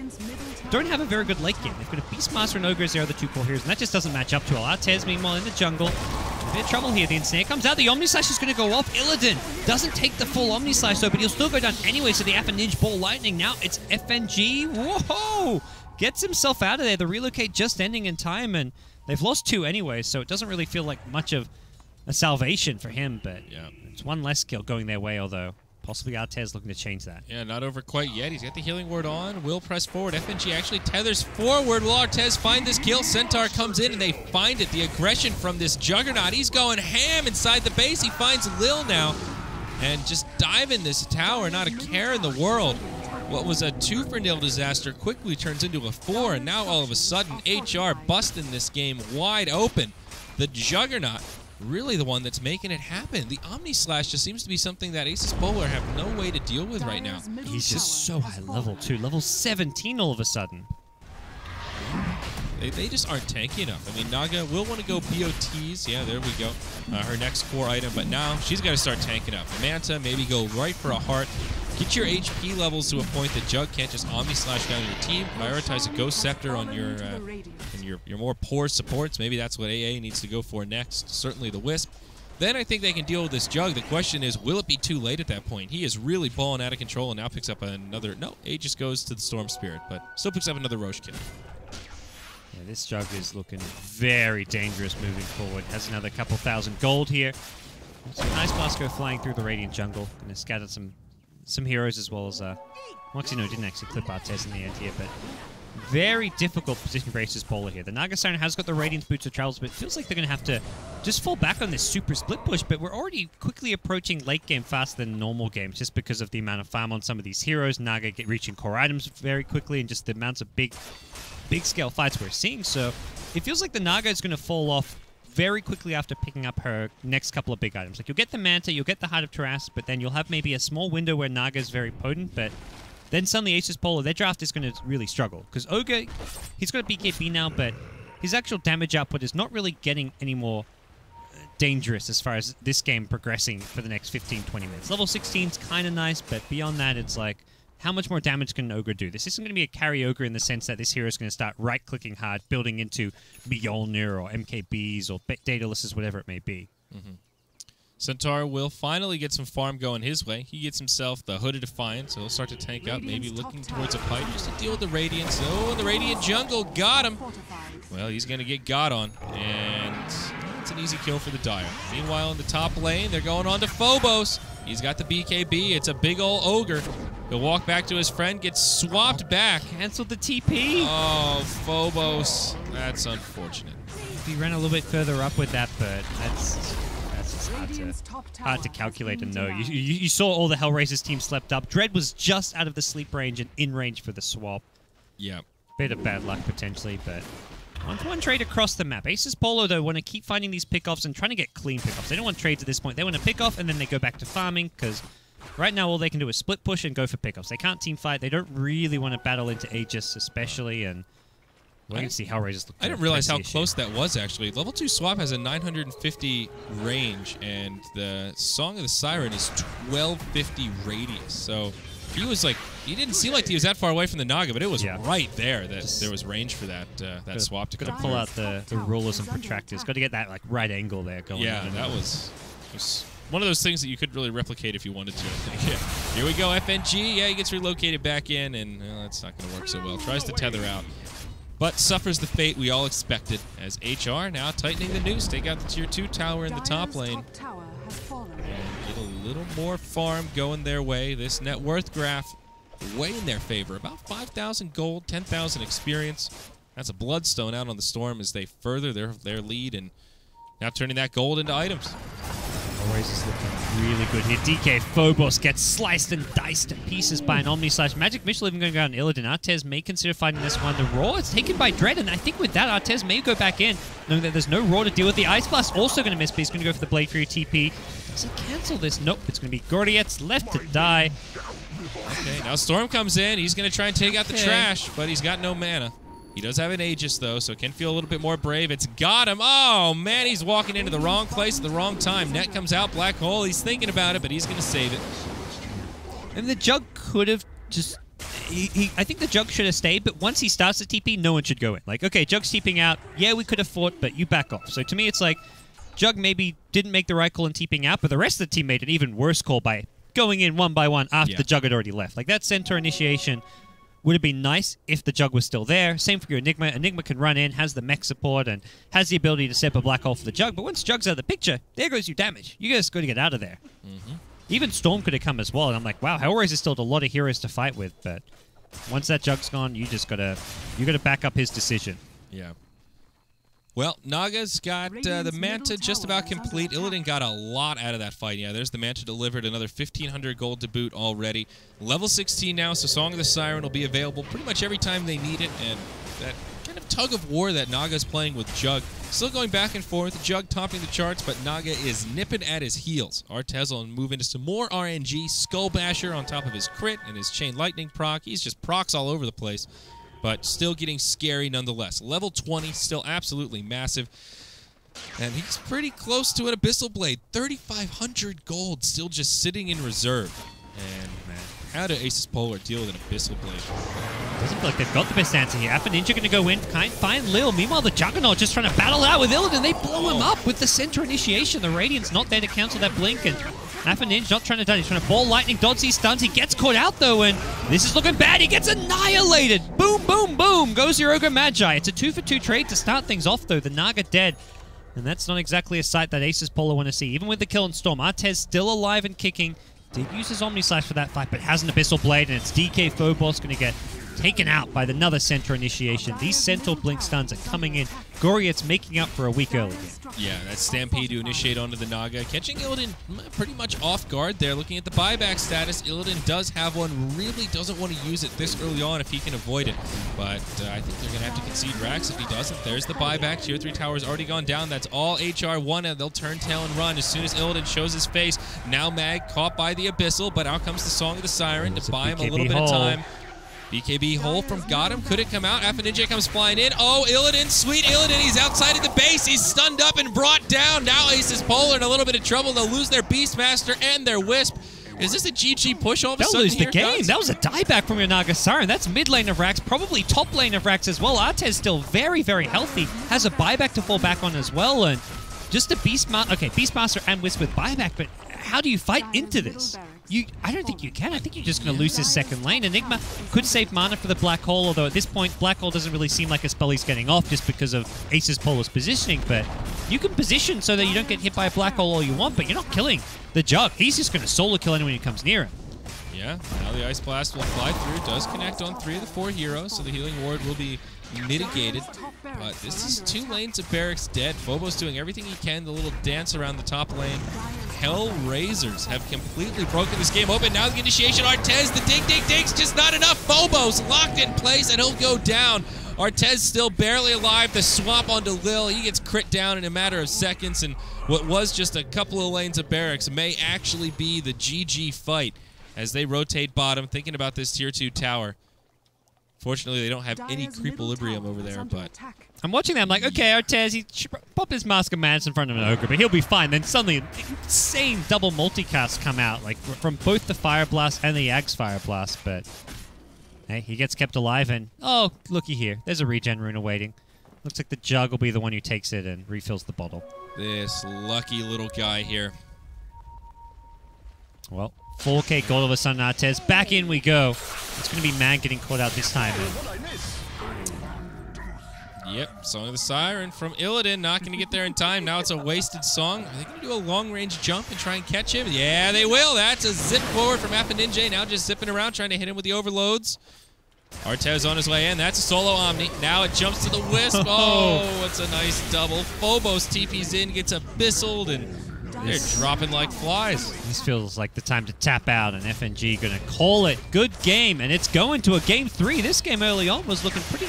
don't have a very good late game. They've got a Beastmaster and Ogre as their other 2 core heroes, and that just doesn't match up to all. Artez, meanwhile, in the jungle. A bit of trouble here. The Ensnare comes out. The Omni Slash is going to go off. Illidan doesn't take the full Omni Slash, though, but he'll still go down anyway, so the Ninja Ball Lightning. Now it's FNG. Whoa! Gets himself out of there. The relocate just ending in time, and they've lost 2 anyway, so it doesn't really feel like much of a salvation for him, but yeah, it's 1 less kill going their way, although possibly Artez looking to change that. Yeah, not over quite yet. He's got the healing ward on. Will press forward. FNG actually tethers forward. Will Artez find this kill? Centaur comes in and they find it. The aggression from this Juggernaut. He's going ham inside the base. He finds Lil now and just diving this tower. Not a care in the world. What was a 2-for-0 disaster quickly turns into a 4, and now all of a sudden HR busting this game wide open. The Juggernaut, really the one that's making it happen. The Omni Slash just seems to be something that ASUS.Polar have no way to deal with right now. He's just so high level, too. Level 17 all of a sudden. They just aren't tanky enough. I mean, Naga will want to go BOTs. Yeah, there we go. Her next core item, but now she's got to start tanking up. Manta, maybe go right for a heart. Get your HP levels to a point that Jug can't just Omni Slash down your team. Prioritize a Ghost Scepter on your more poor supports. Maybe that's what AA needs to go for next. Certainly the Wisp. Then I think they can deal with this Jug. The question is, will it be too late at that point? He is really balling out of control and now picks up another... No, A just goes to the Storm Spirit, but still picks up another Roche kill. Yeah, this Jug is looking very dangerous moving forward. Has another couple thousand gold here. Some nice blast go flying through the Radiant jungle. Gonna scatter some heroes as well as... Moxie, no, didn't actually clip Artez in the end here, but... Very difficult position for ASUS.Polar here. The Naga Siren has got the Radiant Boots of Travels, but it feels like they're going to have to just fall back on this super split push, but we're already quickly approaching late game faster than normal games just because of the amount of farm on some of these heroes. Naga reaching core items very quickly and just the amounts of big scale fights we're seeing. So it feels like the Naga is going to fall off very quickly after picking up her next couple of big items. Like you'll get the Manta, you'll get the Heart of Taras, but then you'll have maybe a small window where Naga is very potent, but then suddenly ASUS.Polar, their draft is going to really struggle. Because Ogre, he's got a BKB now, but his actual damage output is not really getting any more dangerous as far as this game progressing for the next 15-20 minutes. Level 16 is kind of nice, but beyond that, it's like, how much more damage can an Ogre do? This isn't going to be a carry Ogre in the sense that this hero is going to start right-clicking hard, building into Mjolnir or MKBs or Daedalus, whatever it may be. Mm-hmm. Centaur will finally get some farm going his way. He gets himself the Hooded Defiant, so he'll start to tank up, maybe looking towards a pipe just to deal with the Radiance. Oh, and the Radiant jungle got him. Well, he's going to get got on, and it's an easy kill for the Dire. Meanwhile, in the top lane, they're going on to Phobos. He's got the BKB. It's a big ol' Ogre. He'll walk back to his friend, gets swapped back. Canceled the TP. Oh, Phobos. That's unfortunate. He ran a little bit further up with that, but that's hard to calculate and know. You saw all the HellRaisers team slept up. Dread was just out of the sleep range and in range for the swap. Yeah. Bit of bad luck potentially, but one trade across the map. ASUS.Polar, though, want to keep finding these pickoffs and trying to get clean pickoffs. They don't want trades at this point. They want to pick off and then they go back to farming because right now all they can do is split push and go for pickoffs. They can't team fight. They don't really want to battle into Aegis especially, and we're going to see HellRaisers look. I didn't realize how close that was, actually. Level 2 Swap has a 950 range, and the Song of the Siren is 1250 radius. So he was like, he didn't seem like he was that far away from the Naga, but it was right there that there was range for that swap to come. Got to pull out the rulers and protractors. Got to get that like right angle there going. Yeah, that was one of those things that you could really replicate if you wanted to. Yeah. Here we go, FNG. Yeah, he gets relocated back in, and that's not going to work so well. Tries to tether out. but suffers the fate we all expected, as HR now tightening the noose. Take out the Tier 2 tower in the top lane. And get a little more farm going their way. This net worth graph way in their favor. About 5,000 gold, 10,000 experience. That's a bloodstone out on the Storm as they further their lead and now turning that gold into items. HellRaisers looking really good here. DK Phobos gets sliced and diced to pieces by an Omni-Slash. Magic Missile even going around Illidan. Artez may consider fighting this one. The Roar is taken by Dread, and I think with that, Artez may go back in, knowing that there's no Roar to deal with. The Ice Blast also going to miss, but he's going to go for the Blade Fury TP. Does he cancel this? Nope. It's going to be GoDz left to die. Okay, now Storm comes in. He's going to try and take out the trash, but he's got no mana. He does have an Aegis, though, so can feel a little bit more brave. It's got him. Oh, man, he's walking into the wrong place at the wrong time. Net comes out, Black Hole. He's thinking about it, but he's going to save it. And the Jug could have just... I think the Jug should have stayed, but once he starts the TP, no one should go in. Like, okay, Jug's TPing out. Yeah, we could have fought, but you back off. So to me, it's like, Jug maybe didn't make the right call in TPing out, but the rest of the team made an even worse call by going in one by one after the Jug had already left. Like, that center initiation would have been nice if the Jug was still there. Same for your Enigma. Enigma can run in, has the mech support, and has the ability to set up a black hole for the Jug. But once Jug's out of the picture, there goes your damage. You guys got to get out of there. Even Storm could have come as well. And I'm like, wow, HellRaisers still had a lot of heroes to fight with. But once that Jug's gone, you just gotta back up his decision. Yeah. Well, Naga's got the Manta just about complete. Illidan got a lot out of that fight. Yeah, there's the Manta delivered. Another 1,500 gold to boot already. Level 16 now, so Song of the Siren will be available pretty much every time they need it. And that kind of tug of war that Naga's playing with Jug. Still going back and forth. Jug topping the charts, but Naga is nipping at his heels. Artez will move into some more RNG. Skull Basher on top of his crit and his Chain Lightning proc. He's just procs all over the place, but still getting scary nonetheless. Level 20, still absolutely massive. And he's pretty close to an Abyssal Blade. 3,500 gold still just sitting in reserve. And man, how do ASUS.Polar deal with an Abyssal Blade? Doesn't feel like they've got the best answer here. Alpha Ninja going to go in, find Lil. Meanwhile, the Juggernaut just trying to battle out with Illidan. They blow him up with the center initiation. The Radiant's not there to cancel that blink, and Alpha Ninja not trying to die. He's trying to ball lightning, dodge these stuns. He gets caught out, though, and this is looking bad. He gets annihilated. Boom, boom, boom. Goes your Ogre Magi. It's a 2-for-2 trade to start things off, though. The Naga dead. And that's not exactly a sight that ASUS.Polar want to see. Even with the kill and Storm, Artez still alive and kicking. Did use his Omni-Slash for that fight, but has an Abyssal Blade, and it's DK Phobos going to get taken out by another center initiation. These Centaur blink stuns are coming in. GoDz making up for a week earlier. Yeah, that Stampede to initiate onto the Naga. Catching Illidan pretty much off guard there. Looking at the buyback status, Illidan does have one. Really doesn't want to use it this early on if he can avoid it. But I think they're going to have to concede Rax if he doesn't. There's the buyback. Tier 3 tower's already gone down. That's all HR1, and they'll turn tail and run as soon as Illidan shows his face. Now Mag caught by the Abyssal, but out comes the Song of the Siren to buy him a little bit of time. BKB hole from Gotham. Could it come out? Alpha Ninja comes flying in. Oh, Illidan, sweet Illidan. He's outside of the base. He's stunned up and brought down. Now ASUS.Polar in a little bit of trouble. They'll lose their Beastmaster and their Wisp. Is this a GG push all of a sudden? They'll lose the game. That was a dieback from your Naga Siren. That's mid lane of Rax, probably top lane of Rax as well. Artez still very, very healthy. Has a buyback to fall back on as well. And just a Beastmaster and Wisp with buyback, but how do you fight into this? I don't think you can. I think you're just going to lose his second lane. Enigma could save mana for the Black Hole, although at this point, Black Hole doesn't really seem like a spell he's getting off just because of ASUS.Polar's positioning, but you can position so that you don't get hit by a Black Hole all you want, but you're not killing the Jug. He's just going to solo kill anyone who comes near him. Yeah, now the Ice Blast will fly through. Does connect on 3 of the 4 heroes, so the healing ward will be mitigated. But this is 2 lanes of Barracks dead. Phobos doing everything he can, the little dance around the top lane. HellRaisers have completely broken this game open. Now the initiation, Artez, the ding's just not enough. Phobos locked in place, and he'll go down. Artez still barely alive. The swap onto Lil. He gets crit down in a matter of seconds, and what was just a couple of lanes of Barracks may actually be the GG fight as they rotate bottom, thinking about this Tier 2 tower. Fortunately, they don't have any Creepolibrium over there, but I'm watching that. I'm like, okay, Artez, he should pop his Mask of Madness in front of an Ogre, but he'll be fine. Then suddenly, an insane double multicast come out, like from both the Fire Blast and the Yag's Fire Blast. But hey, he gets kept alive, and oh, looky here, there's a regen rune awaiting. Looks like the Jug will be the one who takes it and refills the bottle. This lucky little guy here. Well, 4K gold all of a sudden, Artez. Back in we go. It's going to be Mag getting caught out this time. Yep, Song of the Siren from Illidan. Not going to get there in time. Now it's a wasted song. Are they going to do a long-range jump and try and catch him? Yeah, they will. That's a zip forward from Ninja. Now just zipping around, trying to hit him with the overloads. Artez on his way in. That's a solo Omni. Now it jumps to the Wisp. Oh, it's a nice double. Phobos TP's in, gets abyssaled, and they're dropping like flies. This feels like the time to tap out, and FNG going to call it. Good game, and it's going to a game 3. This game early on was looking pretty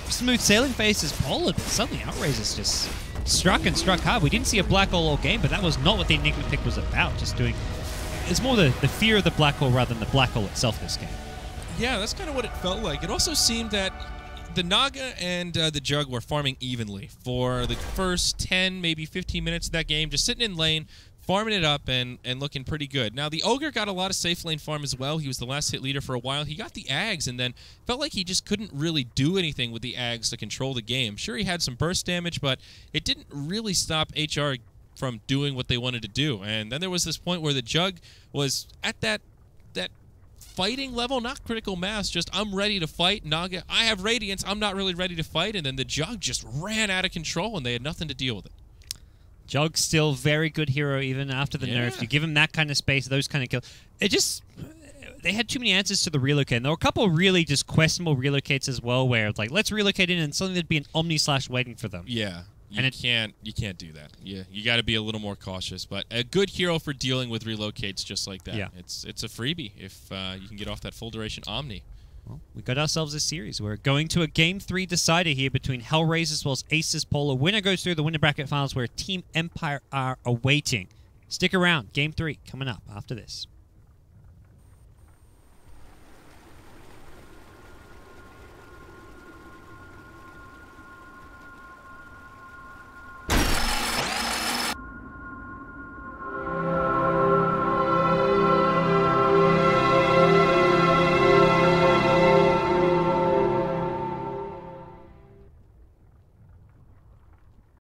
smooth sailing for ASUS.Polar, but suddenly HellRaisers just struck and struck hard. We didn't see a black hole all game, but that was not what the Enigma pick was about. Just doing... It's more the fear of the black hole rather than the black hole itself this game. Yeah, that's kind of what it felt like. It also seemed that the Naga and the Jug were farming evenly for the first 10, maybe 15 minutes of that game, just sitting in lane, farming it up and looking pretty good. Now, the Ogre got a lot of safe lane farm as well. He was the last hit leader for a while. He got the Ags and then felt like he just couldn't really do anything with the Ags to control the game. Sure, he had some burst damage, but it didn't really stop HR from doing what they wanted to do. And then there was this point where the Jug was at that fighting level, not critical mass, just I'm ready to fight. Naga, I have Radiance, I'm not really ready to fight, and then the Jug just ran out of control and they had nothing to deal with it. Jug's still very good hero even after the nerf. You give him that kind of space, those kind of kills. It just... They had too many answers to the relocate. And there were a couple of really just questionable relocates as well where it's like, let's relocate in and suddenly there'd be an Omni slash waiting for them. Yeah. You can't do that. You got to be a little more cautious. But a good hero for dealing with relocates just like that. Yeah. It's a freebie if you can get off that full duration Omni. Well, we got ourselves a series. We're going to a Game 3 decider here between HellRaisers as well as ASUS.Polar. Winner goes through the winner bracket finals where Team Empire are awaiting. Stick around. Game 3 coming up after this.